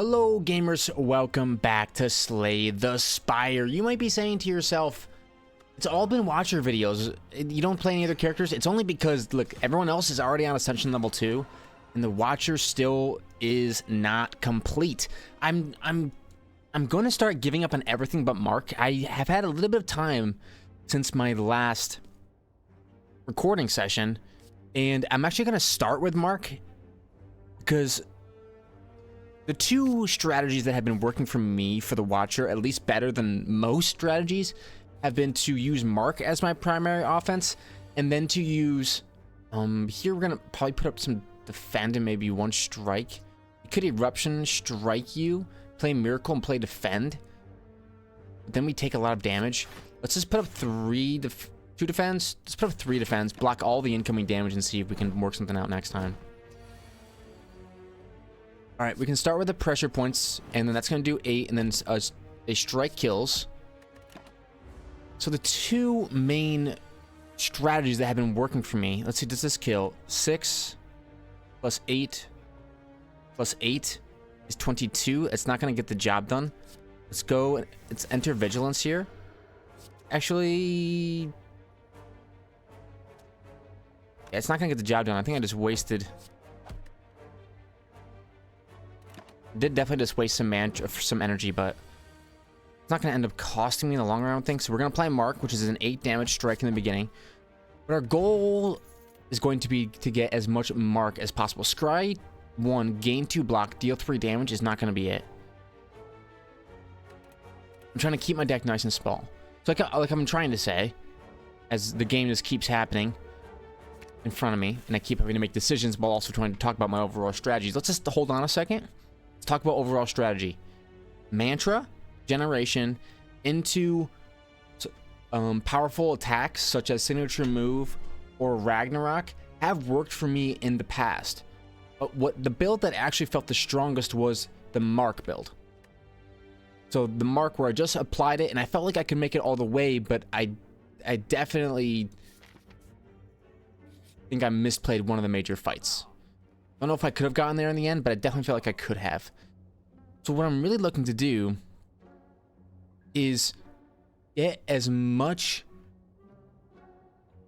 Hello gamers, welcome back to Slay the Spire. You might be saying to yourself, it's all been Watcher videos, you don't play any other characters? It's only because, look, everyone else is already on Ascension level 2, and the Watcher still is not complete. I'm gonna start giving up on everything but Mark. I have had a little bit of time since my last recording session, and I'm actually gonna start with Mark, because the two strategies that have been working for me for the Watcher, at least better than most strategies, have been to use Mark as my primary offense, and then to use, here we're gonna probably put up some defend and maybe one strike. You could Eruption, strike you, play Miracle, and play defend. But then we take a lot of damage. Let's just put up two defense. Let's put up 3 defense, block all the incoming damage, and see if we can work something out next time. All right, we can start with the pressure points, and then that's going to do 8, and then a strike kills. So the two main strategies that have been working for me, let's see, does this kill? 6 plus 8 plus 8 is 22. It's not going to get the job done. Let's go, let's enter Vigilance here. Actually, yeah, it's not going to get the job done. I think I just wasted... Did definitely just waste some energy, but it's not going to end up costing me in the long run, I don't think. So we're going to play Mark, which is an 8 damage strike in the beginning. But our goal is going to be to get as much Mark as possible. Scry 1, gain 2 block, deal 3 damage is not going to be it. I'm trying to keep my deck nice and small. So like I'm trying to say, as the game just keeps happening in front of me, and I keep having to make decisions while also trying to talk about my overall strategies. Let's just hold on a second. Let's talk about overall strategy. Mantra, generation, into powerful attacks such as Signature Move or Ragnarok have worked for me in the past. But the build that actually felt the strongest was the Mark build. So the Mark where I just applied it and I felt like I could make it all the way, but I definitely think I misplayed one of the major fights. I don't know if I could have gotten there in the end, but I definitely felt like I could have. So what I'm really looking to do is get as much,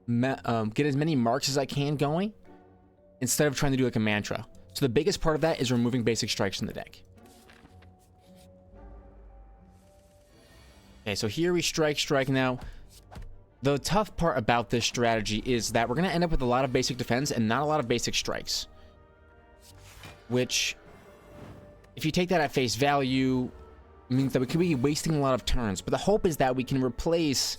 get as many marks as I can going, instead of trying to do like a mantra. So the biggest part of that is removing basic strikes from the deck. Okay, so here we strike now. The tough part about this strategy is that we're going to end up with a lot of basic defense and not a lot of basic strikes. Which, if you take that at face value, means that we could be wasting a lot of turns. But the hope is that we can replace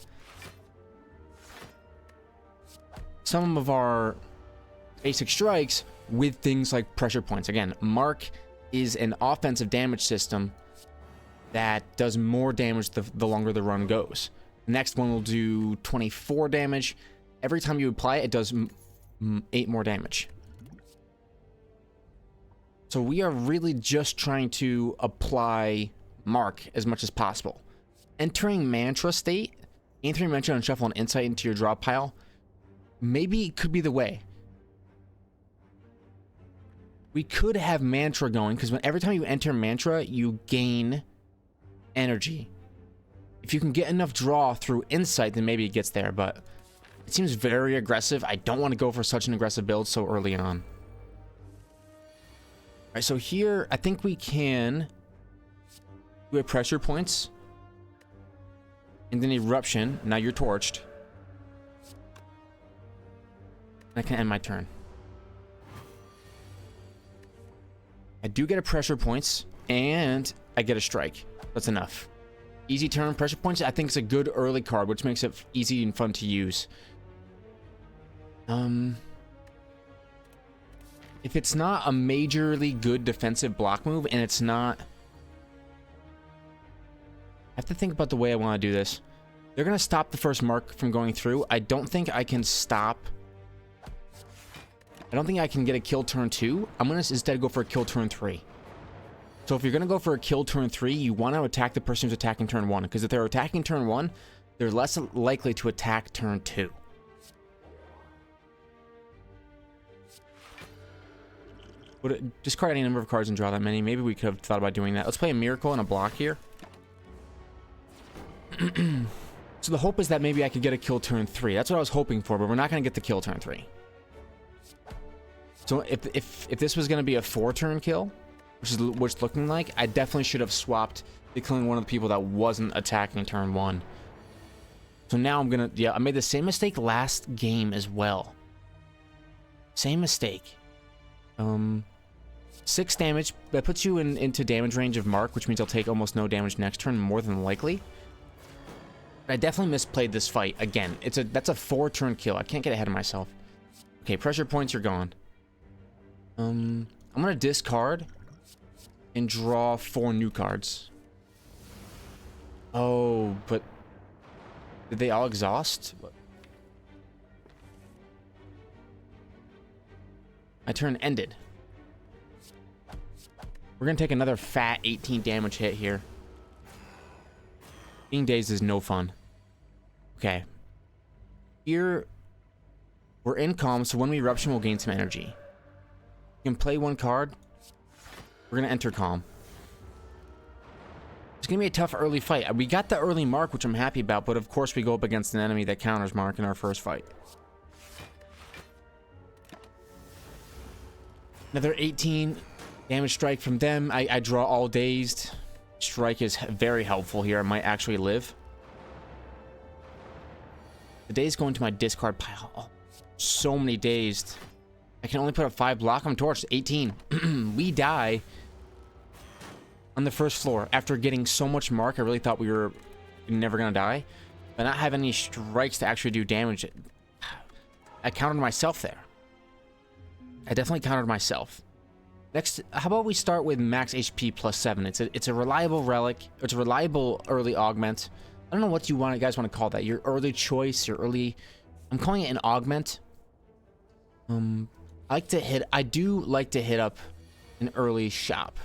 some of our basic strikes with things like pressure points. Again, Mark is an offensive damage system that does more damage the longer the run goes. The next one will do 24 damage. Every time you apply it, it does 8 more damage. So we are really just trying to apply Mark as much as possible. Entering Mantra state, entering Mantra and shuffle an Insight into your drop pile, maybe it could be the way. We could have Mantra going, because every time you enter Mantra, you gain energy. If you can get enough draw through Insight, then maybe it gets there, but it seems very aggressive. I don't want to go for such an aggressive build so early on. All right, so here, I think we can do a pressure points, and then Eruption. Now you're torched. I can end my turn. I do get a pressure points, and I get a strike. That's enough. Easy turn, pressure points, I think it's a good early card, which makes it easy and fun to use. If it's not a majorly good defensive block move, and it's not... I have to think about the way I want to do this. They're going to stop the first Mark from going through. I don't think I can stop... I don't think I can get a kill turn 2. I'm going to instead go for a kill turn 3. So if you're going to go for a kill turn 3, you want to attack the person who's attacking turn 1. Because if they're attacking turn 1, they're less likely to attack turn 2. Discard any number of cards and draw that many. Maybe we could have thought about doing that. Let's play a Miracle and a block here. So the hope is that maybe I could get a kill turn 3. That's what I was hoping for, but we're not going to get the kill turn 3. So if this was going to be a 4-turn kill, which is what's looking like, I definitely should have swapped to killing one of the people that wasn't attacking turn 1. So now I'm going to... Yeah, I made the same mistake last game as well. Same mistake. 6 damage. That puts you into damage range of Mark, which means I'll take almost no damage next turn, more than likely. I definitely misplayed this fight. Again, that's a 4-turn kill. I can't get ahead of myself. Okay, pressure points are gone. I'm gonna discard and draw 4 new cards. Oh, but did they all exhaust? My turn ended. We're gonna take another fat 18 damage hit here. Being dazed is no fun. Okay. Here, we're in calm, so when we eruption, we'll gain some energy. You can play 1 card. We're gonna enter calm. It's gonna be a tough early fight. We got the early Mark, which I'm happy about, but of course we go up against an enemy that counters Mark in our first fight. Another 18 damage strike from them. I draw all dazed. Strike is very helpful here. I might actually live. The daze go into my discard pile. Oh, so many dazed. I can only put up 5 block. I'm torched. 18. We die on the first floor after getting so much Mark. I really thought we were never gonna die, but not have any strikes to actually do damage. I countered myself there. I definitely countered myself. Next, how about we start with max HP plus 7? It's a reliable relic. It's a reliable early augment. I don't know what you guys want to call that. Your early choice, your early... I'm calling it an augment. I do like to hit up an early shop.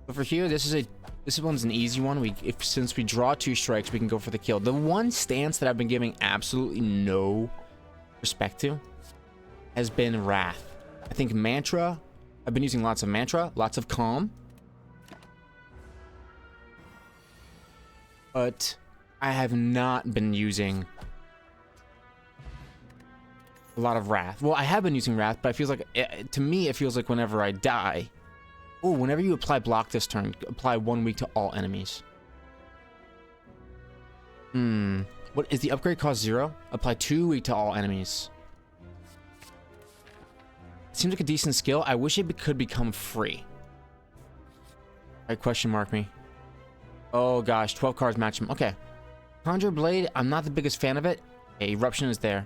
But for here, this one's an easy one. Since we draw 2 strikes, we can go for the kill. The one stance that I've been giving absolutely no respect to has been Wrath. I think Mantra... I've been using lots of Mantra, lots of Calm. But I have not been using a lot of Wrath. Well, I have been using Wrath, but it feels like, to me, it feels like whenever I die... Oh, whenever you apply block this turn, apply 1 week to all enemies. What is the upgrade cost 0? Apply 2 week to all enemies. Seems like a decent skill. I wish it could become free. Alright, question mark me. Oh gosh, 12 cards match him. Okay. Conjure Blade, I'm not the biggest fan of it. Okay, Eruption is there.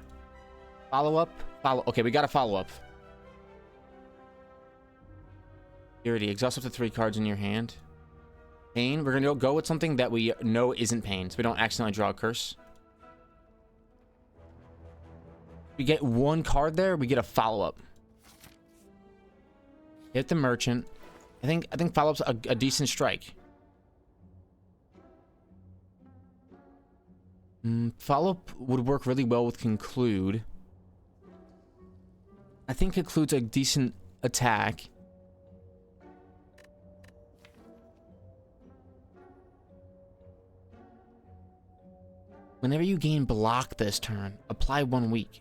Follow up. Okay, we got a follow up. Purity, exhaust up to 3 cards in your hand. Pain, we're gonna go with something that we know isn't pain, so we don't accidentally draw a curse. We get 1 card there, we get a follow up. Hit the merchant. I think follow-up's a decent strike. Follow-up would work really well with Conclude. I think Conclude's a decent attack. Whenever you gain block this turn, apply 1 week.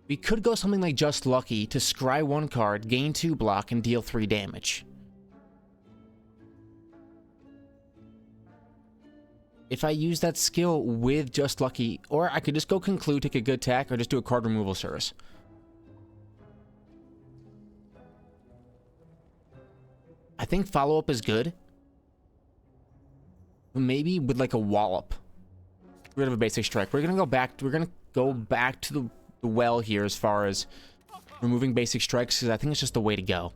We could go something like Just Lucky to scry 1 card, gain 2 block, and deal 3 damage. If I use that skill with Just Lucky, or I could just go Conclude, take a good attack, or just do a card removal service. I think follow-up is good. Maybe with like a wallop. Get rid of a basic strike. We're gonna go back to the well here as far as removing basic strikes, because I think it's just the way to go.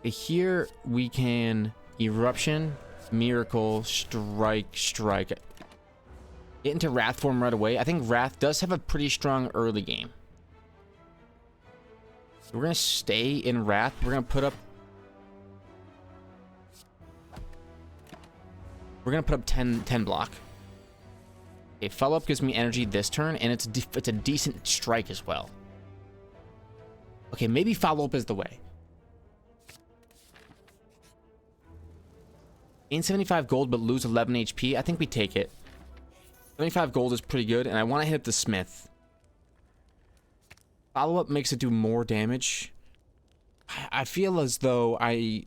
Here we can Eruption, Miracle, Strike. Get into Wrath form right away. I think Wrath does have a pretty strong early game. So we're gonna stay in Wrath. We're gonna put up We're gonna put up 10 block. Okay, follow-up gives me energy this turn, and it's a decent strike as well. Okay, maybe follow-up is the way. Gain 75 gold, but lose 11 HP. I think we take it. 75 gold is pretty good, and I want to hit the smith. Follow-up makes it do more damage. I feel as though I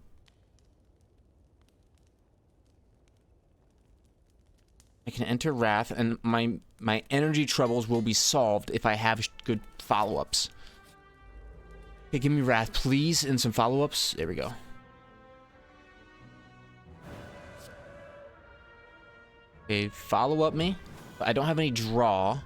can enter Wrath, and my energy troubles will be solved if I have good follow-ups. Okay, give me Wrath, please, and some follow-ups. There we go. Okay, follow-up me. I don't have any draw.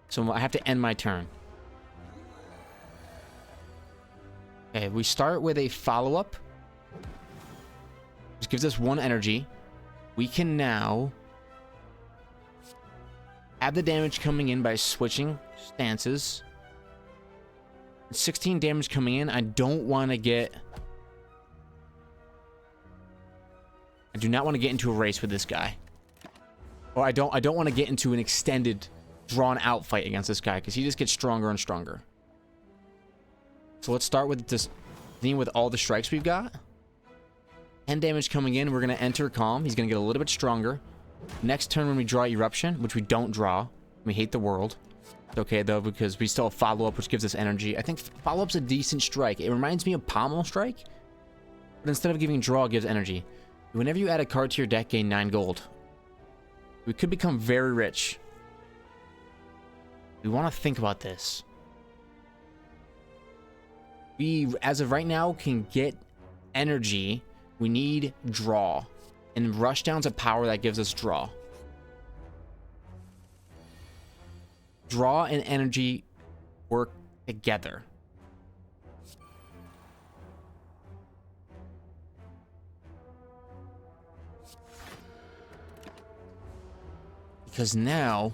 So I have to end my turn. Okay, we start with a follow-up. This gives us 1 energy. We can now add the damage coming in by switching stances. 16 damage coming in. I don't want to get... I do not want to get into a race with this guy. Or I don't want to get into an extended, drawn-out fight against this guy, because he just gets stronger and stronger. So let's start with this, dealing with all the strikes we've got. 10 damage coming in. We're going to enter Calm. He's going to get a little bit stronger. Next turn when we draw Eruption, which we don't draw. We hate the world. It's okay, though, because we still have follow-up, which gives us energy. I think follow-up's a decent strike. It reminds me of Pommel Strike, but instead of giving draw, it gives energy. Whenever you add a card to your deck, gain 9 gold. We could become very rich. We want to think about this. We, as of right now, can get energy. We need draw. And Rushdown's a power that gives us draw. Draw and energy work together. Because now,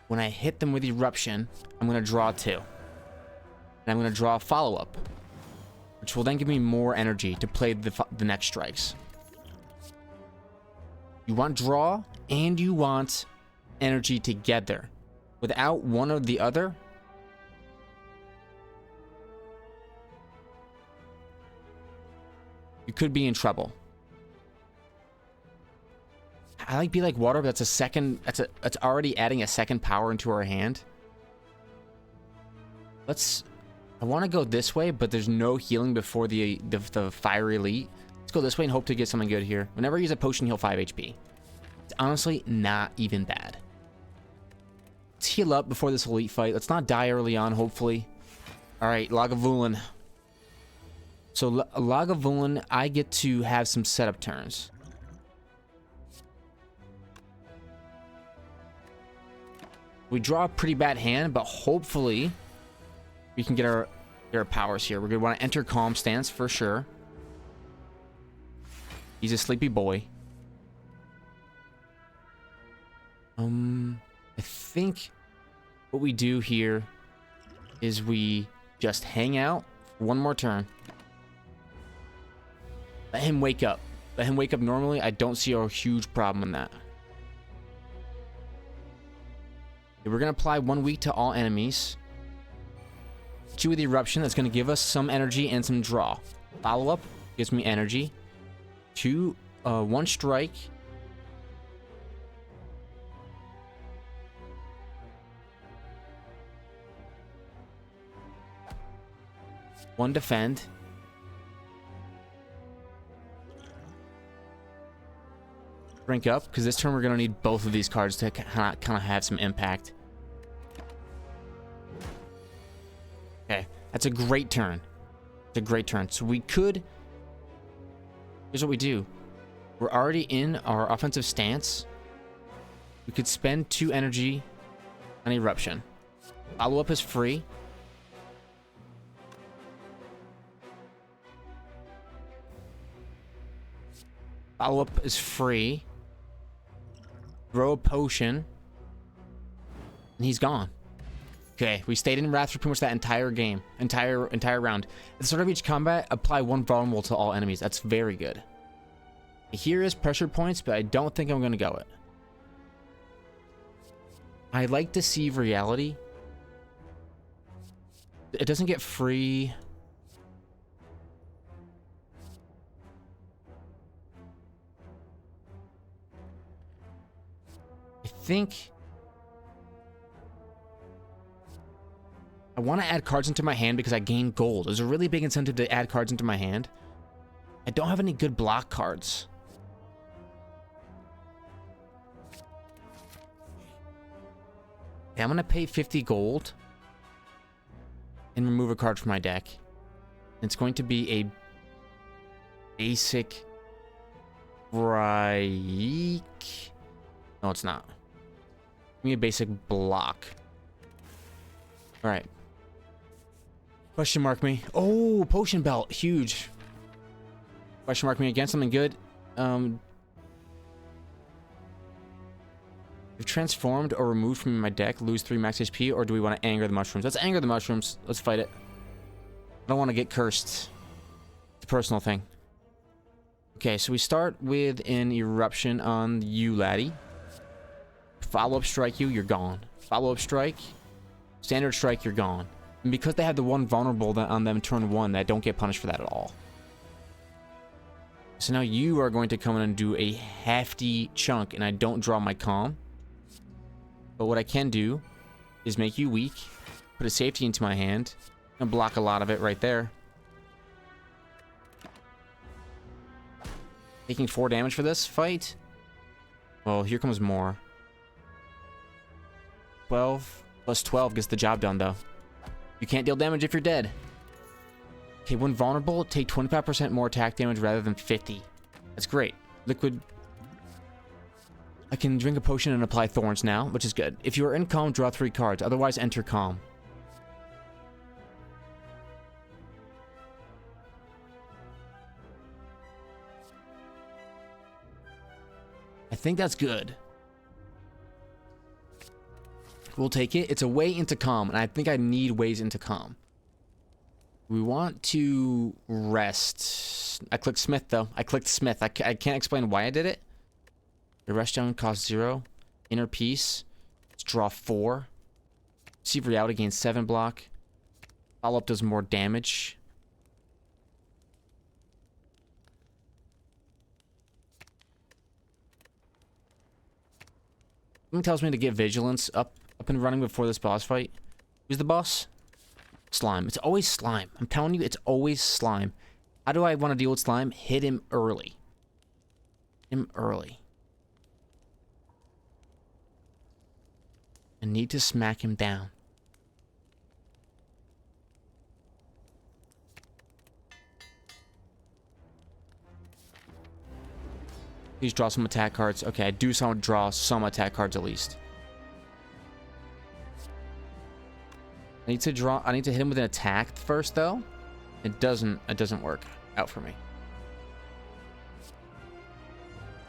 when I hit them with Eruption, I'm going to draw 2. And I'm going to draw a follow-up, which will then give me more energy to play the next strikes. You want draw, and you want energy together. Without one or the other, you could be in trouble. I like Be Like Water, but that's a second. That's already adding a second power into our hand. I want to go this way, but there's no healing before the Fire Elite. Let's go this way and hope to get something good here. Whenever I use a potion, heal 5 HP. It's honestly not even bad. Let's heal up before this Elite fight. Let's not die early on, hopefully. Alright, Lagavulin. So, Lagavulin, I get to have some setup turns. We draw a pretty bad hand, but hopefully we can get our powers here. We're going to want to enter Calm stance for sure. He's a sleepy boy. I think what we do here is we just hang out for one more turn. Let him wake up. Let him wake up normally. I don't see a huge problem in that. Okay, we're going to apply 1 week to all enemies. Hit you with Eruption. That's going to give us some energy and some draw. Follow-up gives me energy. 1 strike. One defend. Drink up, because this turn we're going to need both of these cards to kind of have some impact. Okay, that's a great turn. It's a great turn. So we could... Here's what we do. We're already in our offensive stance. We could spend 2 energy on Eruption. Follow-up is free. Follow-up is free. Throw a potion. And he's gone. Okay, we stayed in Wrath for pretty much that entire game, entire round. At the start of each combat, apply 1 vulnerable to all enemies. That's very good. Here is pressure points, but I don't think I'm going to go it. I like Deceive Reality. It doesn't get free. I think I want to add cards into my hand because I gain gold. There's a really big incentive to add cards into my hand. I don't have any good block cards. Okay, I'm going to pay 50 gold and remove a card from my deck. It's going to be a basic Reich. No, it's not. Give me a basic block. Alright. Question mark me. Oh, potion belt. Huge. Question mark me again. Something good. If transformed or removed from my deck, lose 3 max HP, or do we want to anger the mushrooms? Let's anger the mushrooms. Let's fight it. I don't want to get cursed. It's a personal thing. Okay, so we start with an eruption on you, laddie. Follow-up strike you, you're gone. Follow-up strike. Standard strike, you're gone. And because they have the 1 vulnerable on them turn 1, that don't get punished for that at all. So now you are going to come in and do a hefty chunk, and I don't draw my calm. But what I can do is make you weak, put a safety into my hand, and block a lot of it right there. Taking 4 damage for this fight. Well, here comes more. 12 plus 12 gets the job done, though. You can't deal damage if you're dead. Okay, when vulnerable, take 25% more attack damage rather than 50. That's great. Liquid. I can drink a potion and apply thorns now, which is good. If you are in calm, draw 3 cards. Otherwise, enter calm. I think that's good. We'll take it. It's a way into calm, and I think I need ways into calm. We want to rest. I clicked Smith, though. I clicked Smith. I can't explain why I did it. The rush down costs 0. Inner Peace. Let's draw 4. Receive Reality gains 7 block. Follow-up does more damage. Something tells me to get Vigilance up and running before this boss fight. Who's the boss? Slime. It's always slime. I'm telling you, it's always slime. How do I want to deal with slime? Hit him early. Hit him early. I need to smack him down. Please draw some attack cards. Okay, I do draw some attack cards at least. I need to hit him with an attack first, though. It doesn't work out for me.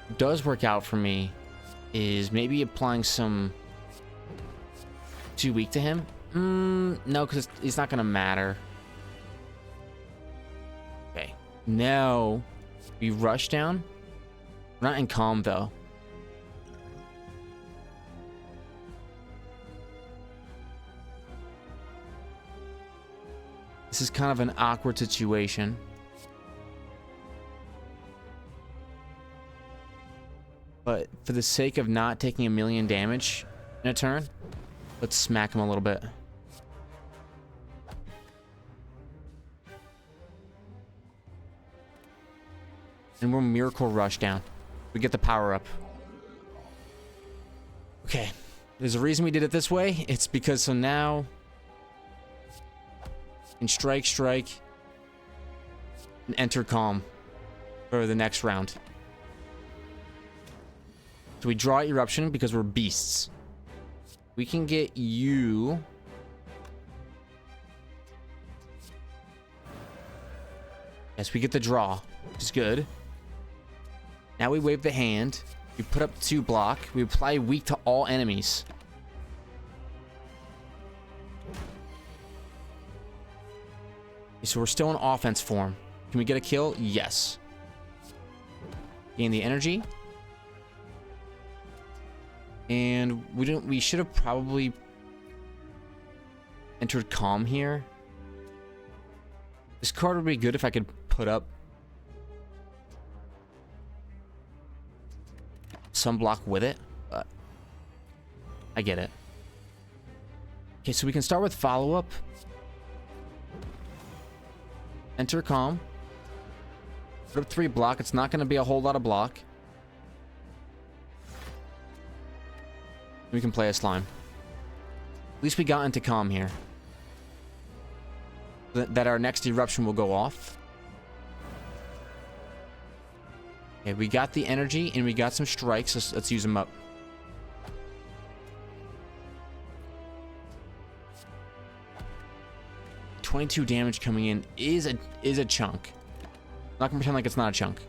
What does work out for me is maybe applying some. Too weak to him? No, because it's not gonna matter. Okay, now we rush down. We're not in calm though. This is kind of an awkward situation. But for the sake of not taking 1,000,000 damage in a turn, let's smack him a little bit. And we'll Miracle Rush down. We get the power up. Okay. There's a reason we did it this way. It's because so now and strike, and enter calm for the next round. So we draw Eruption because we're beasts. We can get you. Yes, we get the draw, which is good. Now we wave the hand. We put up 2 block. We apply weak to all enemies. So we're still in offense form. Can we get a kill? Yes. Gain the energy. And we should have probably entered calm here. This card would be good if I could put up some block with it, but I get it. Okay, so we can start with follow-up. Enter calm. Put up 3 block. It's not going to be a whole lot of block. We can play a slime. At least we got into calm here. That our next eruption will go off. Okay, we got the energy and we got some strikes. Let's use them up. $22 damage coming in is a chunk. I'm not gonna pretend like it's not a chunk.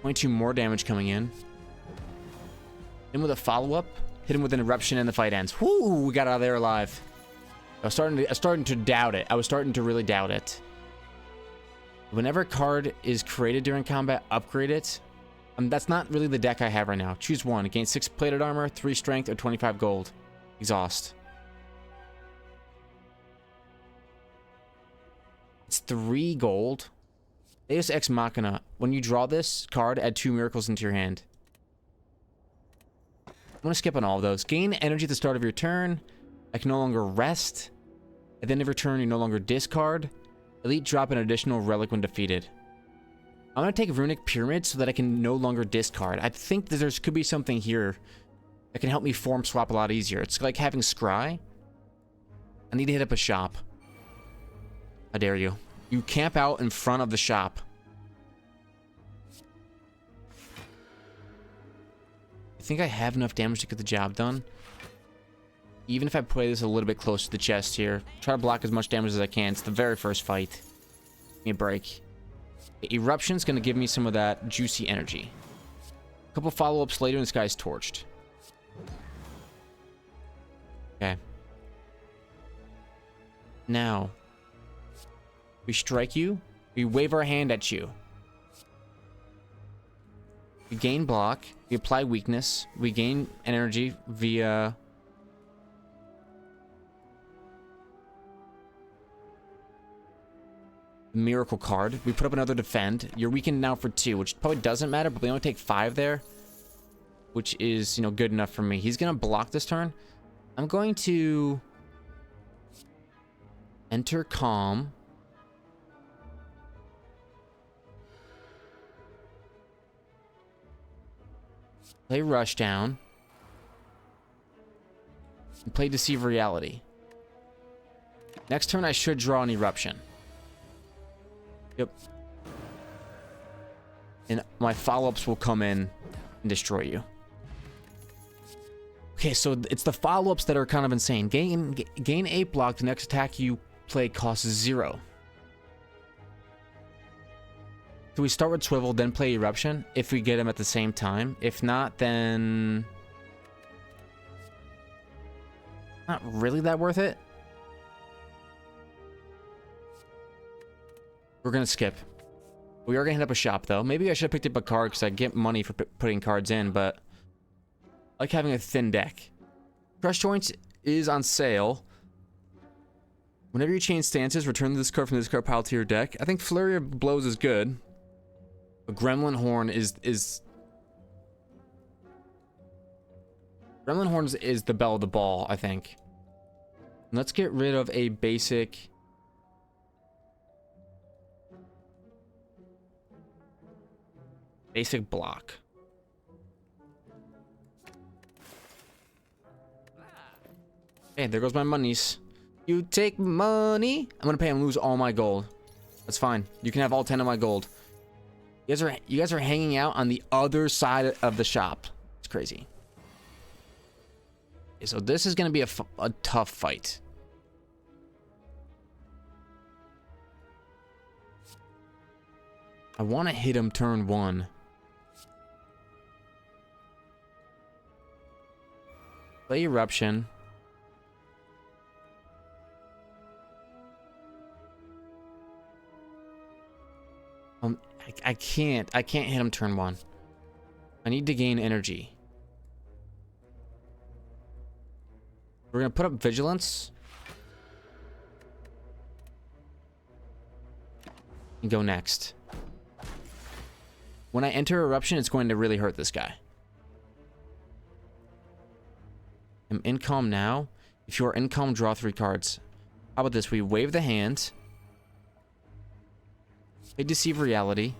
22 more damage coming in. In with a follow-up. Hit him with an eruption and the fight ends. Whoo! We got out of there alive. I was starting to doubt it. I was starting to really doubt it. Whenever a card is created during combat, upgrade it. That's not really the deck I have right now. Choose one. Gain 6 plated armor, 3 strength, or 25 gold. Exhaust. It's 3 gold. Deus Ex Machina. When you draw this card, add 2 miracles into your hand. I'm going to skip on all of those. Gain energy at the start of your turn. I can no longer rest. At the end of your turn, you no longer discard. Elite drop an additional relic when defeated. I'm going to take Runic Pyramid so that I can no longer discard. I think that there could be something here that can help me form swap a lot easier. It's like having Scry. I need to hit up a shop. How dare you? You camp out in front of the shop. I think I have enough damage to get the job done. Even if I play this a little bit close to the chest here. Try to block as much damage as I can. It's the very first fight. Give me a break. Eruption's going to give me some of that juicy energy. A couple follow-ups later and this guy's torched. Okay. Now. We strike you. We wave our hand at you. We gain block. We apply weakness. We gain energy via... Miracle card. We put up another defend. You're weakened now for 2, which probably doesn't matter, but we only take 5 there. Which is, good enough for me. He's going to block this turn. I'm going to... Enter calm. Play Rushdown. And play Deceive Reality. Next turn, I should draw an Eruption. Yep. And my follow-ups will come in and destroy you. Okay, so it's the follow-ups that are kind of insane. Gain 8 block. The next attack you play costs 0. So we start with Swivel, then play Eruption if we get him at the same time. If not, then... Not really that worth it. We're going to skip. We are going to hit up a shop, though. Maybe I should have picked up a card because I get money for putting cards in, but... I like having a thin deck. Crush Joints is on sale. Whenever you change stances, return this card from this card pile to your deck. I think Flurry of Blows is good. But Gremlin Horn is... Gremlin Horns is the belle of the ball, I think. Let's get rid of a basic... Basic block. Okay, there goes my monies. You take money. I'm gonna pay him lose all my gold. That's fine. You can have all 10 of my gold. You guys are hanging out on the other side of the shop. It's crazy. Okay, so this is gonna be a tough fight. I want to hit him turn 1. Play Eruption. I can't hit him turn 1. I need to gain energy. We're gonna put up vigilance. And go next. When I enter eruption, it's going to really hurt this guy. I'm in calm now. If you are in calm, draw 3 cards. How about this? We wave the hand. They deceive reality.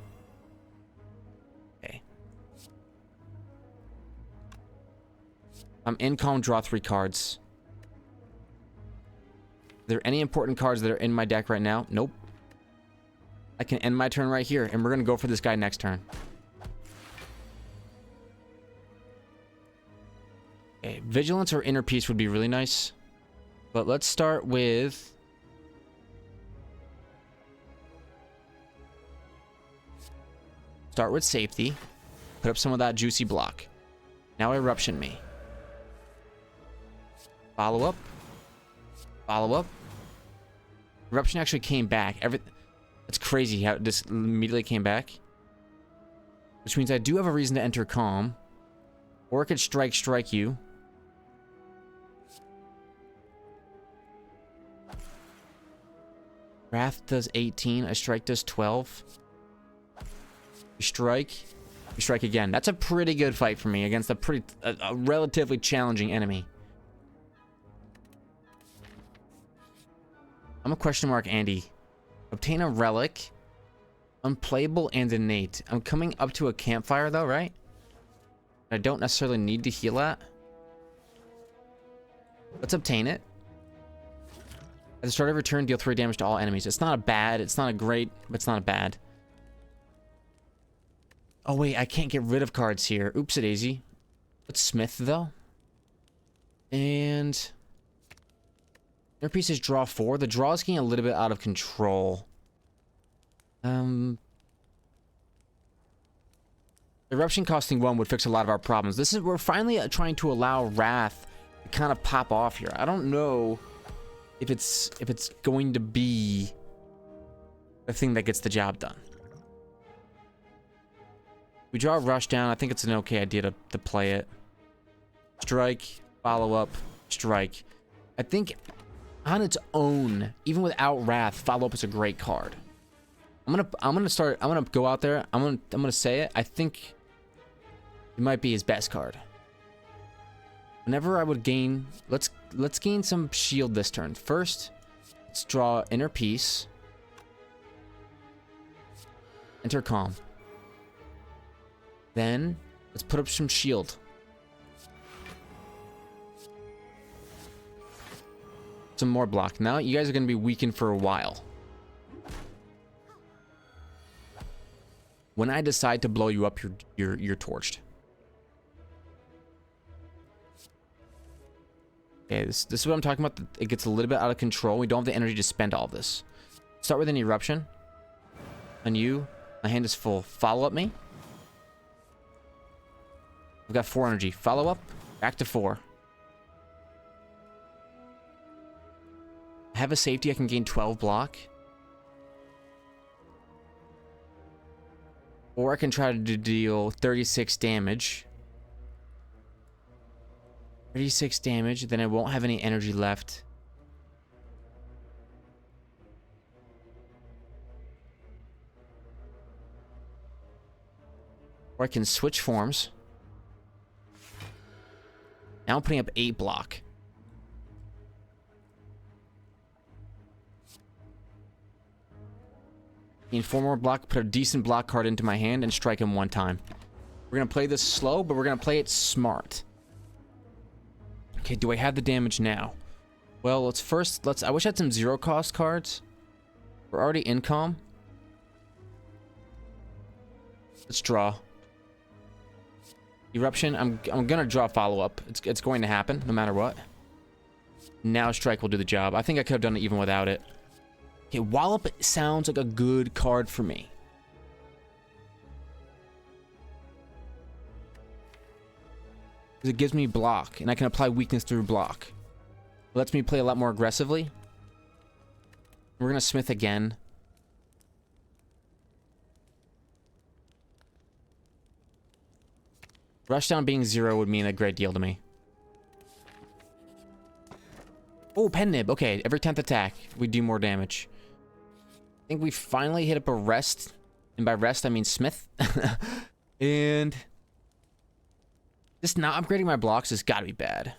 Okay. I'm in calm, draw 3 cards. Are there any important cards that are in my deck right now? Nope. I can end my turn right here, and we're going to go for this guy next turn. Okay, vigilance or inner peace would be really nice. But let's start with... safety. Put up some of that juicy block. Now eruption me. Follow up. Follow up. Eruption actually came back. That's crazy how this immediately came back. Which means I do have a reason to enter calm. Or it could strike you. Wrath does 18. A strike does 12. We strike again. That's a pretty good fight for me against a relatively challenging enemy. I'm a question mark Andy. Obtain a relic. Unplayable and innate. I'm coming up to a campfire though, right? I don't necessarily need to heal at. Let's obtain it. At the start of your turn, deal 3 damage to all enemies. It's not a bad, it's not a great, but it's not a bad. Oh wait, I can't get rid of cards here. Oops a daisy. Let's smith though. And their pieces draw 4. The draw is getting a little bit out of control. Eruption costing 1 would fix a lot of our problems. We're finally trying to allow Wrath to kind of pop off here. I don't know if it's going to be the thing that gets the job done. We draw a rush down. I think it's an okay idea to play it. Strike, follow up, strike. I think on its own, even without Wrath, follow up is a great card. I'm gonna go out there. I'm gonna say it. I think it might be his best card. Whenever I would gain, let's gain some shield this turn. First, let's draw inner peace. Enter calm. Then let's put up some shield. Some more block. Now you guys are gonna be weakened for a while. When I decide to blow you up, you're torched. Okay, this is what I'm talking about. It gets a little bit out of control. We don't have the energy to spend all this. Start with an eruption. On you, my hand is full. Follow up me. I've got 4 energy. Follow up, back to 4. I have a safety. I can gain 12 block. Or I can try to deal 36 damage. 36 damage, then I won't have any energy left. Or I can switch forms. Now I'm putting up 8 block. Need 4 more block, put a decent block card into my hand, and strike him 1 time. We're going to play this slow, but we're going to play it smart. Okay, do I have the damage now? Well, I wish I had some 0 cost cards. We're already in calm. Let's draw. Eruption, I'm gonna draw follow-up. It's going to happen, no matter what. Now strike will do the job. I think I could have done it even without it. Okay, Wallop sounds like a good card for me. Because it gives me block, and I can apply weakness through block. It lets me play a lot more aggressively. We're gonna smith again. Rushdown being 0 would mean a great deal to me. Oh, pen nib. Okay, every 10th attack, we do more damage. I think we finally hit up a rest. And by rest, I mean Smith. And just not upgrading my blocks has got to be bad.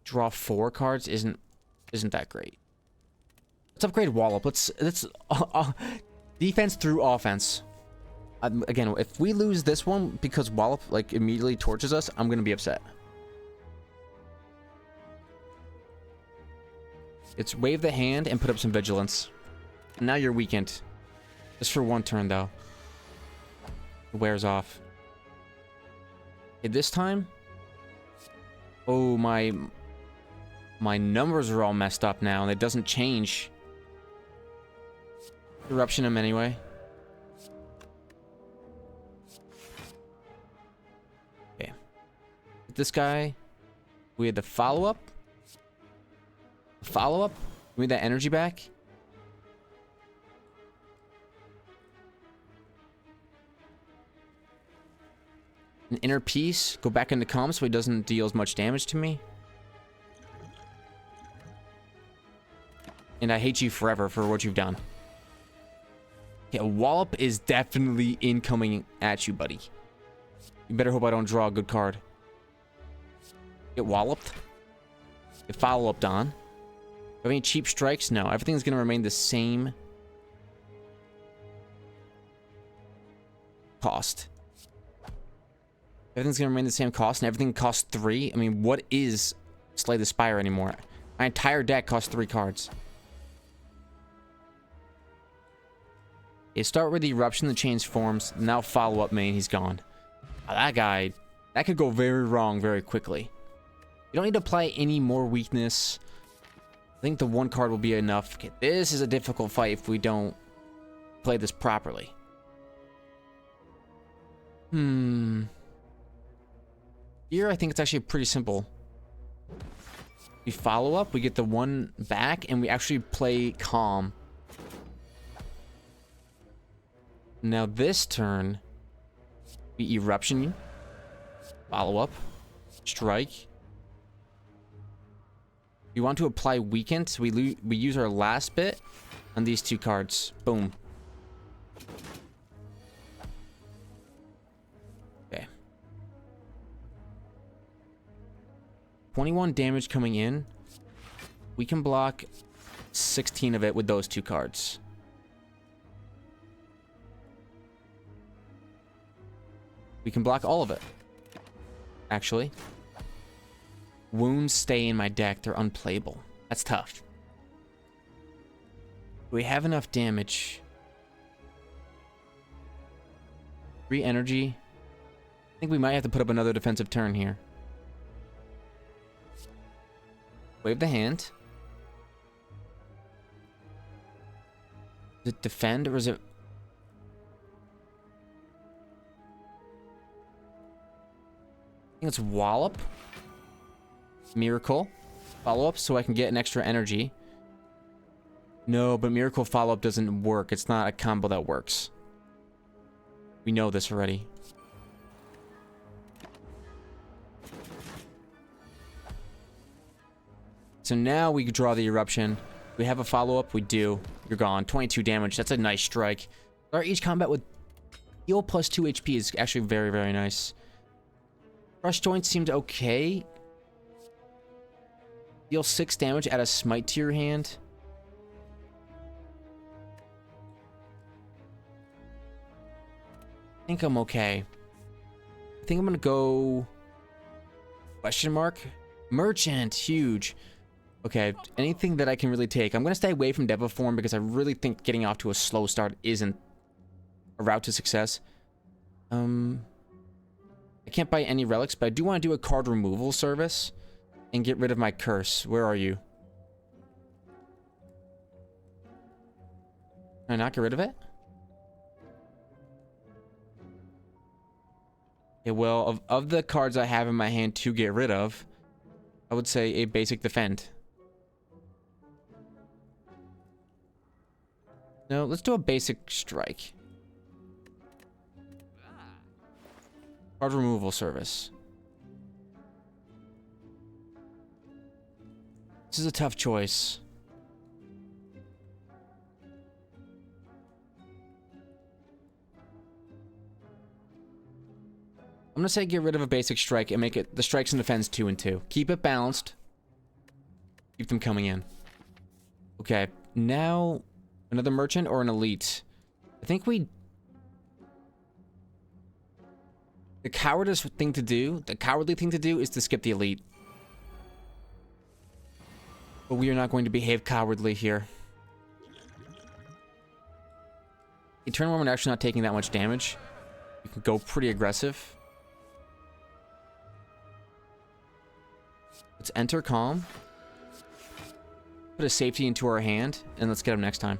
Draw 4 cards isn't that great. Let's upgrade Wallop. Let's defense through offense. Again, if we lose this one because Wallop like immediately torches us, I'm gonna be upset. It's wave the hand and put up some vigilance. Now you're weakened. Just for 1 turn though. It wears off. Okay, this time. Oh, my numbers are all messed up now, and it doesn't change. Eruption him anyway. Okay. This guy, we had the follow-up. Follow-up? We need that energy back. An inner piece. Go back into calm so he doesn't deal as much damage to me. And I hate you forever for what you've done. Yeah, Wallop is definitely incoming at you, buddy. You better hope I don't draw a good card. Get Walloped. Get follow-up on. Do I have any cheap strikes? No. Everything's going to remain the same cost. Everything's going to remain the same cost, and everything costs 3. I mean, what is Slay the Spire anymore? My entire deck costs 3 cards. You start with the Eruption, the Change Forms, now follow up main, he's gone. That guy, that could go very wrong very quickly. You don't need to apply any more weakness. I think the 1 card will be enough. Okay, this is a difficult fight if we don't play this properly. Here, I think it's actually pretty simple. We follow up, we get the 1 back, and we actually play Calm. Now this turn, we Eruption, follow up, strike. We want to apply Weakened, so we use our last bit on these 2 cards. Boom. Okay. 21 damage coming in. We can block 16 of it with those 2 cards. We can block all of it. Actually. Wounds stay in my deck. They're unplayable. That's tough. We have enough damage. 3 energy. I think we might have to put up another defensive turn here. Wave the hand. Is it defend or is it... I think it's Wallop. Miracle. Follow-up so I can get an extra energy. No, but Miracle follow-up doesn't work. It's not a combo that works. We know this already. So now we draw the Eruption. We have a follow-up. We do. You're gone. 22 damage. That's a nice strike. Start each combat with heal plus 2 HP is actually very, very nice. Crush Joint seemed okay. Deal 6 damage, add a Smite to your hand. I think I'm okay. I think I'm gonna go... Question mark? Merchant, huge. Okay, anything that I can really take. I'm gonna stay away from Devil Form because I really think getting off to a slow start isn't a route to success. I can't buy any relics, but I do want to do a card removal service and get rid of my curse. Where are you? Can I not get rid of it? Okay, well, of the cards I have in my hand to get rid of, I would say a basic defend. No, let's do a basic strike. Card removal service. This is a tough choice. I'm gonna say get rid of a basic strike and make it the strikes and defense 2 and 2. Keep it balanced. Keep them coming in. Okay, now another merchant or an elite. I think the cowardly thing to do is to skip the elite. But we are not going to behave cowardly here. A turn when we're actually not taking that much damage, we can go pretty aggressive. Let's enter calm. Put a safety into our hand, and let's get him next time.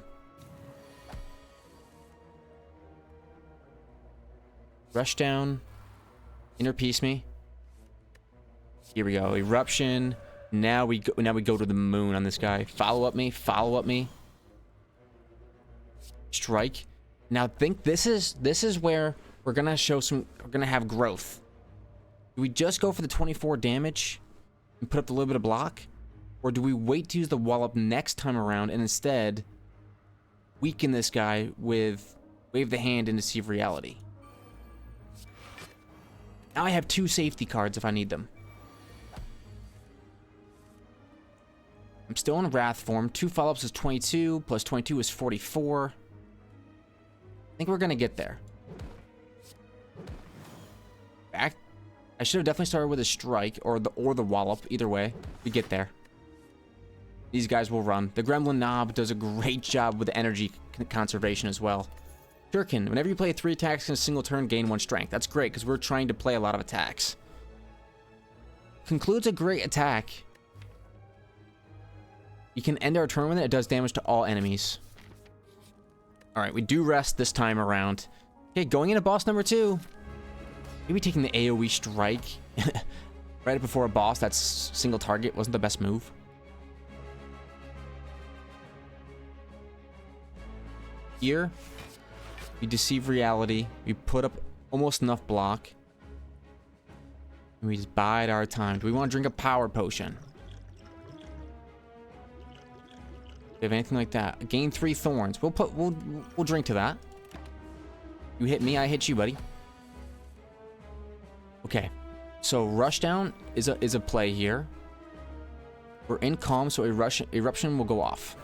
Rush down. Inner piece me. Here we go. Eruption. Now we go to the moon on this guy. Follow up me. Follow up me. Strike. Now think this is where we're gonna have growth. Do we just go for the 24 damage and put up a little bit of block? Or do we wait to use the wallop next time around and instead weaken this guy with Wave the Hand and Deceive Reality? Now I have 2 safety cards if I need them. I'm still in Wrath form. 2 follow-ups is 22, plus 22 is 44. I think we're gonna get there. I should have definitely started with a strike or the wallop. Either way, we get there. These guys will run. The Gremlin Knob does a great job with energy conservation as well. Shuriken, whenever you play 3 attacks in a single turn, gain 1 strength. That's great, because we're trying to play a lot of attacks. Concludes a great attack. You can end our turn with it. It does damage to all enemies. Alright, we do rest this time around. Okay, going into boss number 2. Maybe taking the AoE strike right before a boss that's single target wasn't the best move. Here, we deceive reality. We put up almost enough block. And we just bide our time. Do we want to drink a power potion? Do we have anything like that? Gain 3 thorns. We'll drink to that. You hit me, I hit you, buddy. Okay. So rushdown is a play here. We're in calm, so eruption will go off.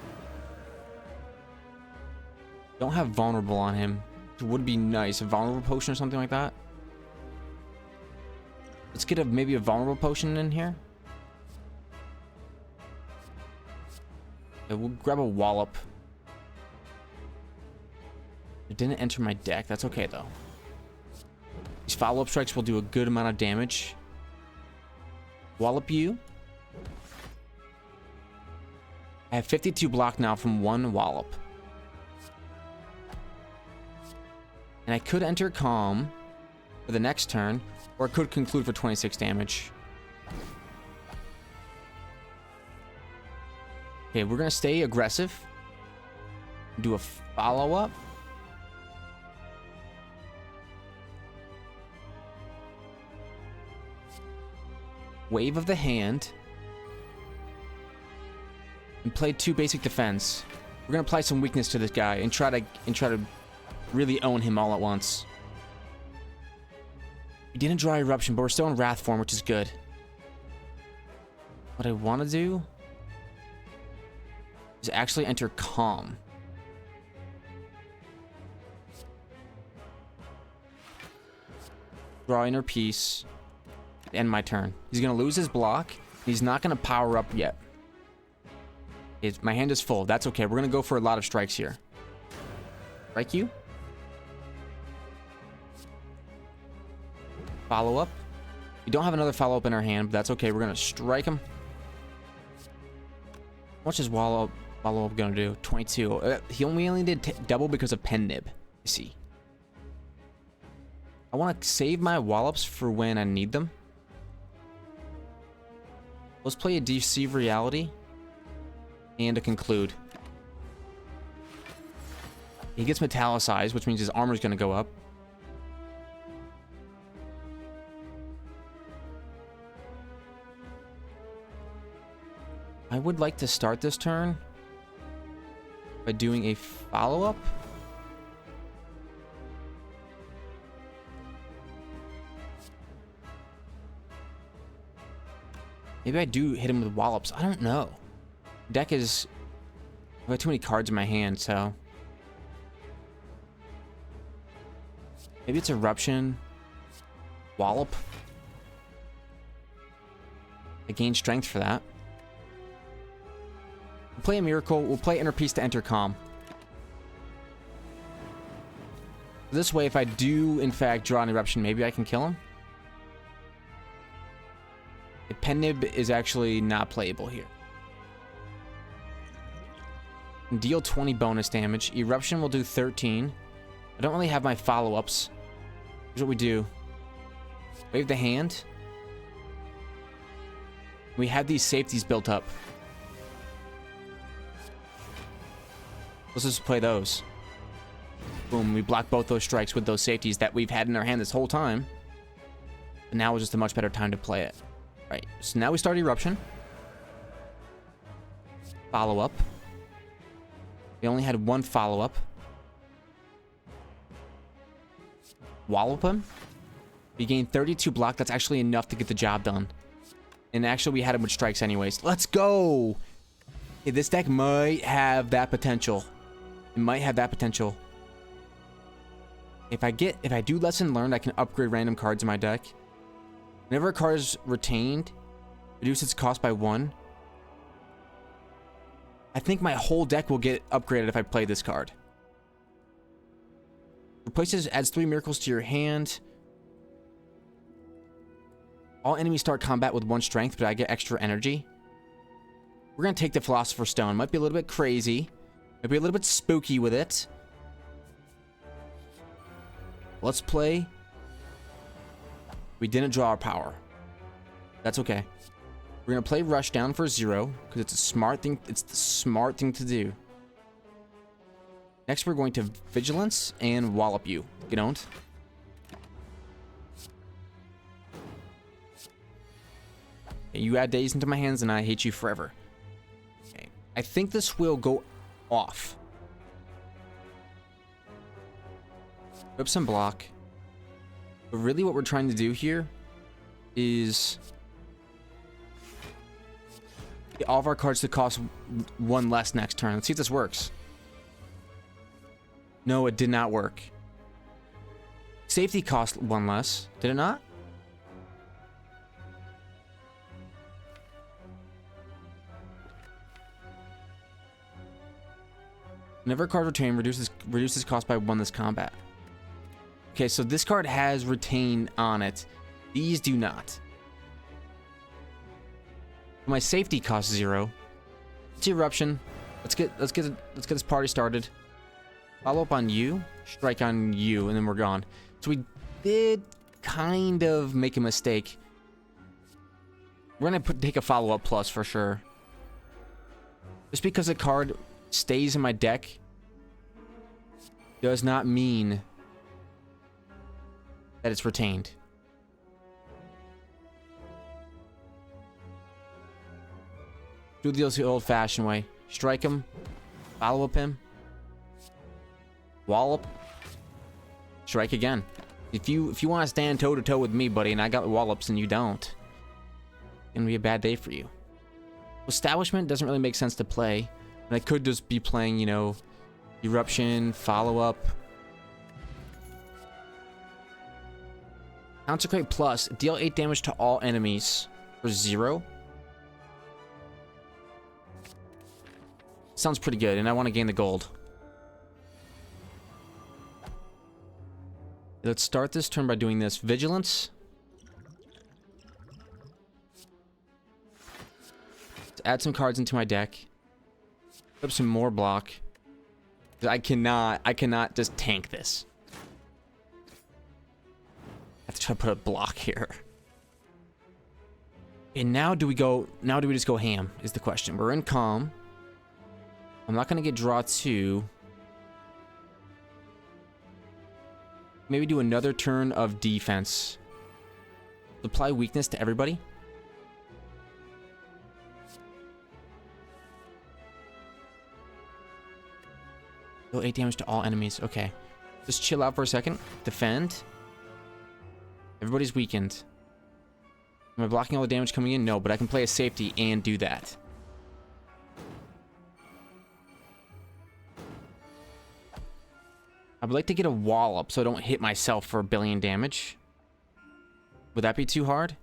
Don't have vulnerable on him. It would be nice. A vulnerable potion or something like that. Let's get maybe a vulnerable potion in here. Yeah, we'll grab a wallop. It didn't enter my deck. That's okay, though. These follow-up strikes will do a good amount of damage. Wallop you. I have 52 block now from 1 wallop. And I could enter calm for the next turn, or I could conclude for 26 damage. Okay, we're gonna stay aggressive. Do a follow-up. Wave of the Hand. And play 2 basic defense. We're gonna apply some weakness to this guy and try to really own him all at once. We didn't draw eruption, but we're still in wrath form, which is good. What I want to do is actually enter calm. Draw inner peace. End my turn. He's gonna lose his block. He's not gonna power up yet. My hand is full. That's okay. We're gonna go for a lot of strikes here. Strike you. Follow up. We don't have another follow up in our hand, but that's okay. We're gonna strike him. What's his follow up gonna do? 22. We only did double because of pen nib. You see. I want to save my wallops for when I need them. Let's play a Deceive Reality and a Conclude. He gets metallicized, which means his armor's going to go up. I would like to start this turn by doing a follow-up. Maybe I do hit him with wallops. I don't know. Deck is... I've got too many cards in my hand, so... Maybe it's Eruption. Wallop. I gain strength for that. We'll play a Miracle. We'll play Inner Peace to enter Calm. This way, if I do, in fact, draw an Eruption, maybe I can kill him. The Pen-Nib is actually not playable here. Deal 20 bonus damage. Eruption will do 13. I don't really have my follow-ups. Here's what we do. Wave the hand. We have these safeties built up. Let's just play those. Boom, we block both those strikes with those safeties that we've had in our hand this whole time. And now is just a much better time to play it. Right, so now we start Eruption. Follow-up. We only had one follow-up. Wallop him. We gained 32 block. That's actually enough to get the job done. And actually, we had him with strikes anyways. Let's go! Okay, this deck might have that potential. It might have that potential. If I do Lesson Learned, I can upgrade random cards in my deck. Whenever a card is retained, reduce its cost by 1. I think my whole deck will get upgraded if I play this card. Replaces, adds 3 miracles to your hand. All enemies start combat with 1 strength, but I get extra energy. We're going to take the Philosopher's Stone. Might be a little bit crazy. Might be a little bit spooky with it. Let's play. We didn't draw our power. That's okay. We're gonna play Rush Down for 0 because it's a smart thing. It's the smart thing to do. Next, we're going to Vigilance and Wallop you. You don't. Okay, you add days into my hands, and I hate you forever. Okay, I think this will go off. Rip some block. But really what we're trying to do here is get all of our cards to cost 1 less next turn. Let's see if this works. No, it did not work. Safety cost 1 less. Did it not? Whenever a card retained, reduces cost by 1 this combat. Okay, so this card has Retain on it. These do not. My safety costs 0. It's Eruption. Let's get this party started. Follow up on you, strike on you, and then we're gone. So we did kind of make a mistake. We're gonna take a follow-up plus for sure. Just because a card stays in my deck does not mean that it's retained. Do the old-fashioned way. Strike him. Follow up him. Wallop. Strike again. If you want to stand toe-to-toe with me, buddy, and I got wallops and you don't, it's gonna be a bad day for you. Establishment doesn't really make sense to play. And I could just be playing, you know, Eruption, Follow-Up. Consecrate Plus, deal 8 damage to all enemies for 0. Sounds pretty good, and I want to gain the gold. Let's start this turn by doing this. Vigilance. Let's add some cards into my deck. Put up some more block. I cannot just tank this. I have to try to put a block here. And now do we just go ham is the question. We're in calm. I'm not gonna get draw 2. Maybe do another turn of defense. Apply weakness to everybody. Deal 8 damage to all enemies. Okay. Just chill out for a second. Defend. Everybody's weakened. Am I blocking all the damage coming in? No, but I can play a safety and do that. I would like to get a wall up so I don't hit myself for 1 billion damage. Would that be too hard?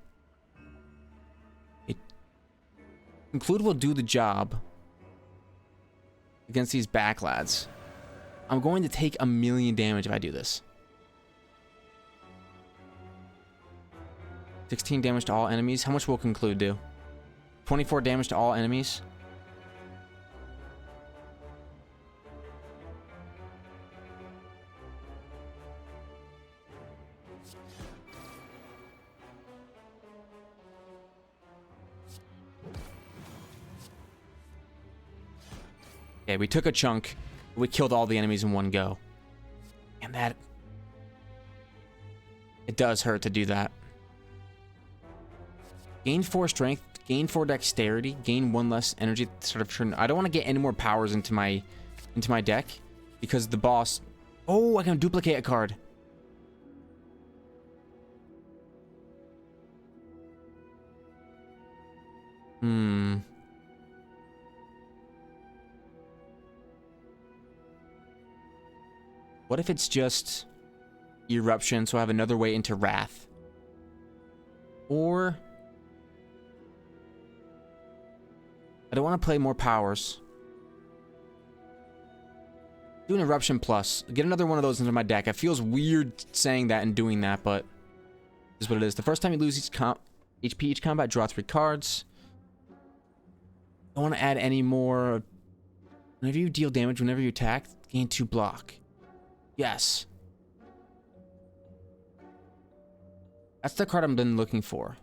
Conclude will do the job against these back lads. I'm going to take 1 million damage if I do this. 16 damage to all enemies. How much will Conclude do? 24 damage to all enemies. Okay, we took a chunk. We killed all the enemies in one go. And that... It does hurt to do that. Gain 4 strength, gain 4 dexterity, gain 1 less energy at the start of turn. I don't want to get any more powers into my deck because the boss... Oh, I can duplicate a card. What if it's just Eruption, so I have another way into Wrath? Or... I don't want to play more powers. Do an Eruption Plus. Get another one of those into my deck. It feels weird saying that and doing that, but... This is what it is. The first time you lose HP each combat, draw 3 cards. I don't want to add any more... Whenever you deal damage, whenever you attack, gain 2 block. Yes. That's the card I've been looking for.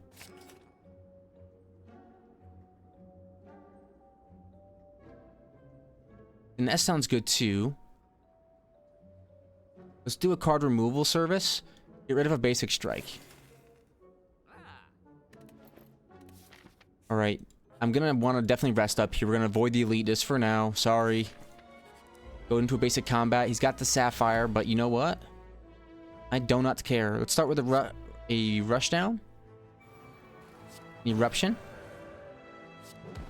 And that sounds good too. Let's do a card removal service. Get rid of a basic strike. Alright. I'm gonna want to definitely rest up here. We're gonna avoid the elite just for now. Sorry. Go into a basic combat. He's got the Sapphire, but you know what? I do not care. Let's start with a rushdown. An Eruption.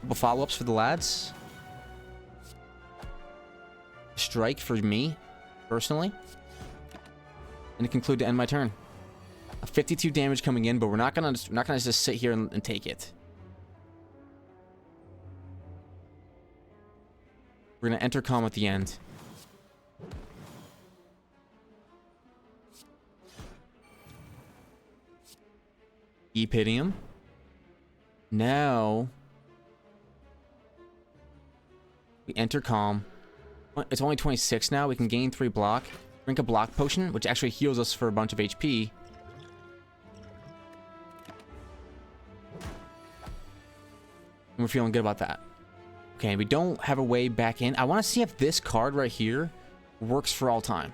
Couple follow-ups for the lads. Strike for me, personally. And to conclude to end my turn. A 52 damage coming in, but we're not gonna just sit here and take it. We're gonna enter calm at the end. Keep hitting him. Now we enter calm. It's only 26 now. We can gain 3 block. Drink a block potion, which actually heals us for a bunch of HP. And we're feeling good about that. Okay, we don't have a way back in. I want to see if this card right here works for all time.